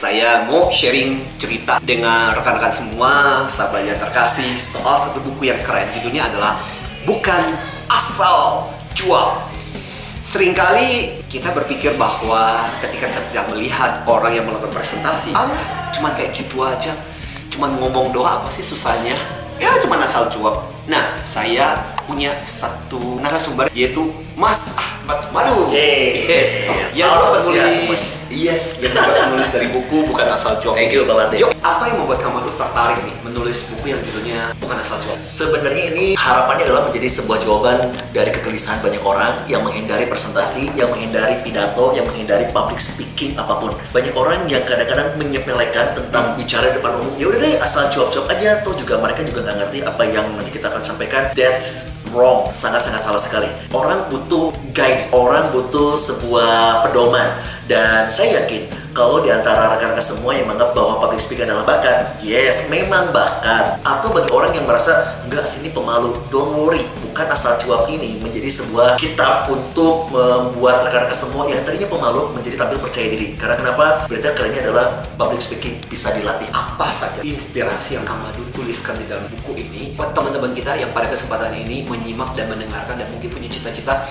saya mau sharing cerita dengan rekan-rekan semua, sahabat yang terkasih, soal satu buku yang keren. Judulnya adalah Bukan Asal Cuap. Seringkali kita berpikir bahwa ketika kita melihat orang yang melakukan presentasi, cuma kayak gitu aja, cuma ngomong doa, apa sih susahnya? Ya cuma asal cuap. Nah, saya punya satu narasumber, yaitu Mas Ahmad Madu. Yes. Yang penulis dari buku Bukan Asal Cuap. Thank you, Pak Martin. Yuk, apa yang membuat kamu tertarik nih menulis buku yang judulnya Bukan Asal Cuap? Sebenarnya ini harapannya adalah menjadi sebuah jawaban dari kegelisahan banyak orang yang menghindari presentasi, yang menghindari pidato, yang menghindari public speaking apapun. Banyak orang yang kadang-kadang menyepelekan tentang bicara di depan umum. Ya udah deh, asal cuap-cuap aja. Tuh juga mereka juga nggak ngerti apa yang nanti kita akan sampaikan. That's wrong, sangat-sangat salah sekali. Orang butuh guide, orang butuh sebuah pedoman. Dan saya yakin kalau di antara rekan-rekan semua yang menganggap bahwa public speaking adalah bakat, yes, memang bakat. Atau bagi orang yang merasa, enggak, sini pemalu, don't worry, Bukan Asal Cuap ini menjadi sebuah kitab untuk membuat rekan-rekan semua yang tadinya pemalu menjadi tampil percaya diri. Karena kenapa? Berita kerennya adalah public speaking bisa dilatih. Apa saja inspirasi yang kamu tuliskan di dalam buku ini buat teman-teman kita yang pada kesempatan ini menyimak dan mendengarkan dan mungkin punya cita-cita,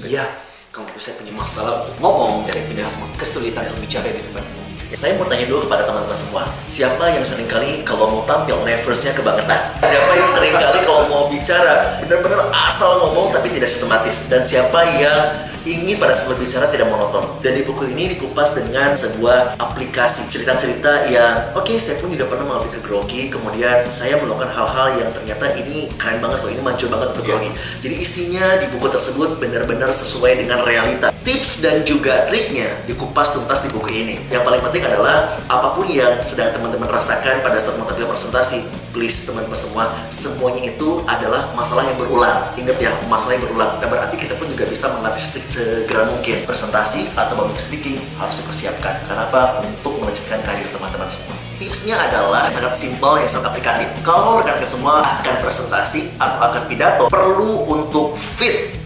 ya, saya punya masalah untuk ngomong, saya punya kesulitan untuk bicara di tempat umum. Saya mau tanya dulu kepada teman-teman semua, siapa yang seringkali kalau mau tampil nervousnya kebangetan? Siapa yang seringkali kalau mau bicara benar-benar asal ngomong tapi tidak sistematis? Dan siapa yang ingin pada saat berbicara tidak monoton? Dan di buku ini dikupas dengan sebuah aplikasi cerita-cerita yang saya pun juga pernah mengalami grogi, kemudian saya melakukan hal-hal yang ternyata ini keren banget loh, ini manjur banget untuk grogi. Jadi isinya di buku tersebut benar-benar sesuai dengan realita. Tips dan juga triknya dikupas tuntas di buku ini. Yang paling penting adalah apapun yang sedang teman-teman rasakan pada saat menampilkan presentasi, please teman-teman semua, semuanya itu adalah masalah yang berulang. Ingat ya, masalah yang berulang. Dan berarti kita pun juga bisa mengatasi segera mungkin presentasi atau public speaking harus dipersiapkan. Kenapa? Untuk melanjutkan karir teman-teman semua. Tipsnya adalah sangat simpel, yang sangat aplikatif. Kalau rekan-rekan semua akan presentasi atau akan pidato, perlu untuk fit.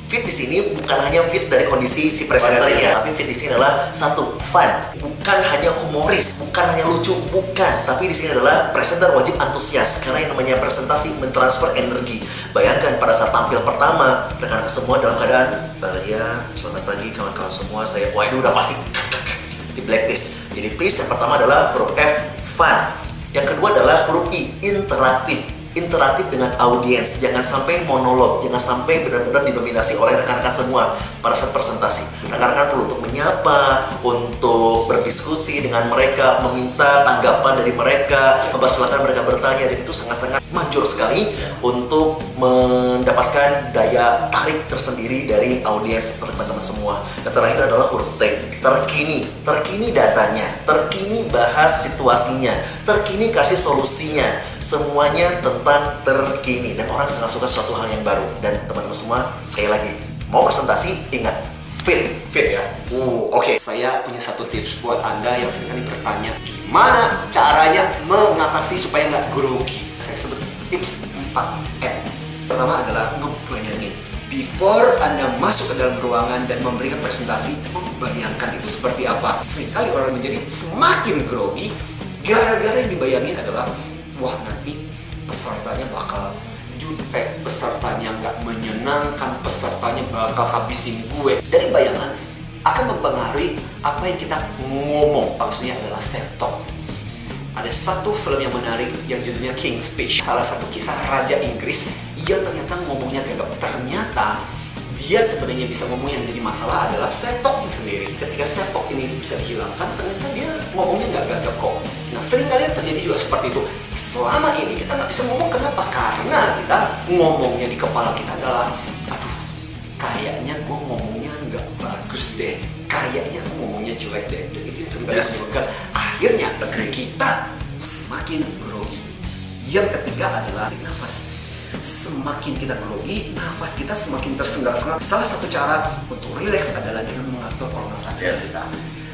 Fit di sini bukan hanya fit dari kondisi si presenternya, tapi fit di sini adalah satu, fun, bukan hanya humoris, bukan hanya lucu, bukan, tapi di sini adalah presenter wajib antusias karena yang namanya presentasi mentransfer energi. Bayangkan pada saat tampil pertama, rekan-rekan semua dalam keadaan ya, selamat pagi kawan-kawan semua, itu udah pasti di blacklist. Jadi please, yang pertama adalah huruf F, fun. Yang kedua adalah huruf I, interaktif dengan audiens. Jangan sampai monolog, jangan sampai benar-benar didominasi oleh rekan-rekan semua pada saat presentasi. Rekan-rekan perlu untuk menyapa, untuk berdiskusi dengan mereka, meminta tanggapan dari mereka, mempersilahkan mereka bertanya, dan itu sangat-sangat manjur sekali untuk mendapatkan daya tarik tersendiri dari audiens teman-teman semua. Dan terakhir adalah huruf T, terkini datanya, terkini bahas situasinya, terkini kasih solusinya, semuanya tentang terkini. Dan orang sangat suka suatu hal yang baru. Dan teman-teman semua, sekali lagi, mau presentasi, ingat, fit ya. Oke. Saya punya satu tips buat Anda yang seringkali bertanya, gimana caranya mengatasi supaya nggak grogi. Saya sebut tips 4M. Pertama adalah ngebayangin. Before Anda masuk ke dalam ruangan dan memberikan presentasi, membayangkan itu seperti apa. Seringkali orang menjadi semakin grogi gara-gara yang dibayangin adalah, wah, nanti pesertanya bakal jutek, pesertanya nggak menyenangkan, pesertanya bakal habisin gue. Dari bayangan akan mempengaruhi apa yang kita ngomong. Maksudnya adalah self-talk. Ada satu film yang menarik yang judulnya King's Speech. Salah satu kisah Raja Inggris yang ternyata ngomongnya gagap. Ternyata dia sebenarnya bisa ngomong, yang jadi masalah adalah self-talknya sendiri. Ketika self-talk ini bisa dihilangkan, ternyata dia ngomongnya nggak gagap kok. Nah, seringkali yang terjadi juga seperti itu. Selama ini kita nggak bisa ngomong, kenapa? Karena kita ngomongnya di kepala kita adalah, aduh, kayaknya gue ngomongnya nggak bagus deh, kayaknya gue ngomongnya jelek deh. Dan itu yang sebenarnya menyebabkan akhirnya kita semakin grogi. Yang ketiga adalah nafas. Semakin kita grogi, nafas kita semakin tersengal-sengal. Salah satu cara untuk rileks adalah dengan mengatur pernafasan kita.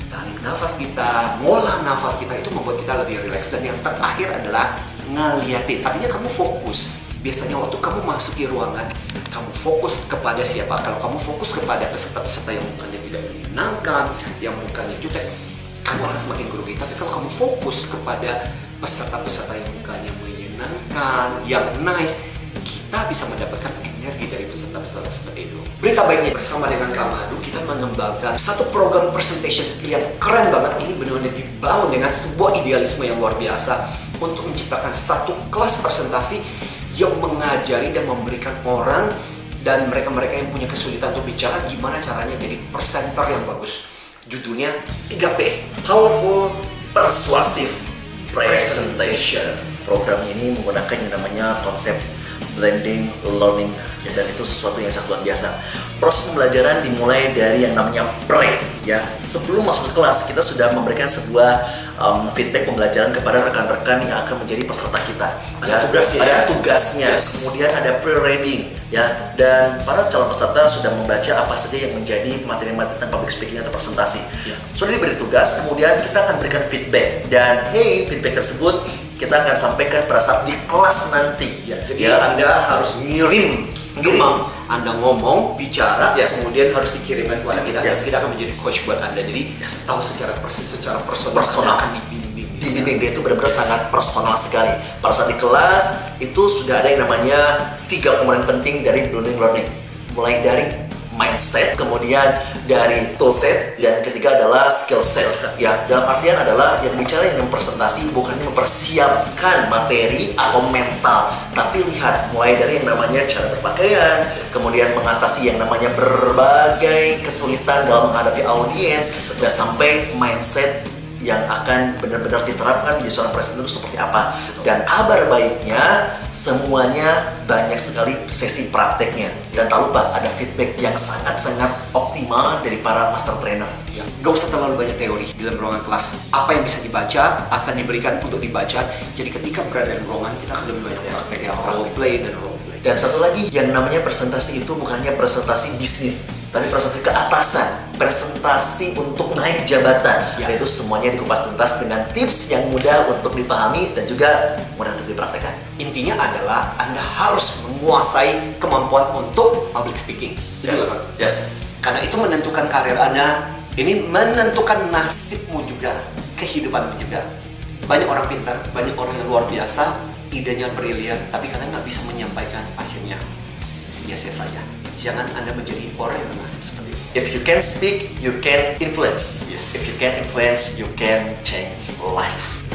Tarik nafas kita, ngolah nafas kita, itu membuat kita lebih rileks. Dan yang terakhir adalah ngeliatin. Artinya kamu fokus. Biasanya waktu kamu masuki ruangan, kamu fokus kepada siapa? Kalau kamu fokus kepada peserta-peserta yang mukanya tidak menyenangkan, yang mukanya jutek, kamu akan semakin grogi. Tapi kalau kamu fokus kepada peserta-peserta yang mukanya menyenangkan, yang nice, kita bisa mendapatkan energi dari peserta-peserta seperti itu. Berita baiknya, bersama dengan Kak Madu, kita mengembangkan satu program presentation skill yang keren banget. Ini benar-benar dibangun dengan sebuah idealisme yang luar biasa untuk menciptakan satu kelas presentasi yang mengajari dan memberikan orang dan mereka-mereka yang punya kesulitan untuk bicara gimana caranya jadi presenter yang bagus. Judulnya 3P, Powerful, Persuasive Presentation. Program ini menggunakan yang namanya konsep blending learning, dan itu sesuatu yang sangat luar biasa. Proses pembelajaran dimulai dari yang namanya pre, ya. Sebelum masuk ke kelas, kita sudah memberikan sebuah feedback pembelajaran kepada rekan-rekan yang akan menjadi peserta kita. Ada tugasnya. Ada tugasnya. Yes. Kemudian ada pre-reading, ya. Dan para calon peserta sudah membaca apa saja yang menjadi materi-materi tentang public speaking atau presentasi. Ya. Sudah diberi tugas, kemudian kita akan berikan feedback, dan feedback tersebut kita akan sampaikan pada saat di kelas nanti. Ya, jadi Anda harus ngirim Anda ngomong, bicara, Yes. kemudian harus dikirimkan kepada kita. Yes. Dan kita akan menjadi coach buat Anda. Jadi tahu secara persis, secara personal, Personal. akan dibimbing. Dibimbing, dia itu benar-benar sangat personal sekali. Pada saat di kelas itu sudah ada yang namanya 3 komponen penting dari blending learning. Mulai dari mindset, kemudian dari toolset, dan ketiga adalah skill set. Ya, dalam artian adalah yang bicara yang presentasi bukannya mempersiapkan materi atau mental, tapi lihat mulai dari yang namanya cara berpakaian, kemudian mengatasi yang namanya berbagai kesulitan dalam menghadapi audiens, dan sampai mindset yang akan benar-benar diterapkan di seorang presenter itu seperti apa. Dan kabar baiknya, semuanya banyak sekali sesi prakteknya. Dan tak lupa ada feedback yang sangat-sangat optimal dari para master trainer. Ya, gak usah terlalu banyak teori di dalam ruangan kelas. Apa yang bisa dibaca akan diberikan untuk dibaca. Jadi ketika berada di ruangan, kita akan lebih banyak praktek yang role play dan role play. Dan satu lagi, yang namanya presentasi itu bukannya presentasi bisnis, tapi presentasi keatasan, presentasi untuk naik jabatan. Ya. Yaitu semuanya dikupas tuntas dengan tips yang mudah untuk dipahami dan juga mudah untuk dipraktekkan. Intinya adalah Anda harus menguasai kemampuan untuk public speaking. Setuju, Pak? Yes. Karena itu menentukan karir Anda, ini menentukan nasibmu juga, kehidupanmu juga. Banyak orang pintar, banyak orang yang luar biasa, idenya brilian, tapi karena nggak bisa menyampaikan, akhirnya sia-sia saja. Jangan Anda menjadi orang yang bernasib seperti itu. If you can speak, you can influence. Yes. If you can influence, you can change lives.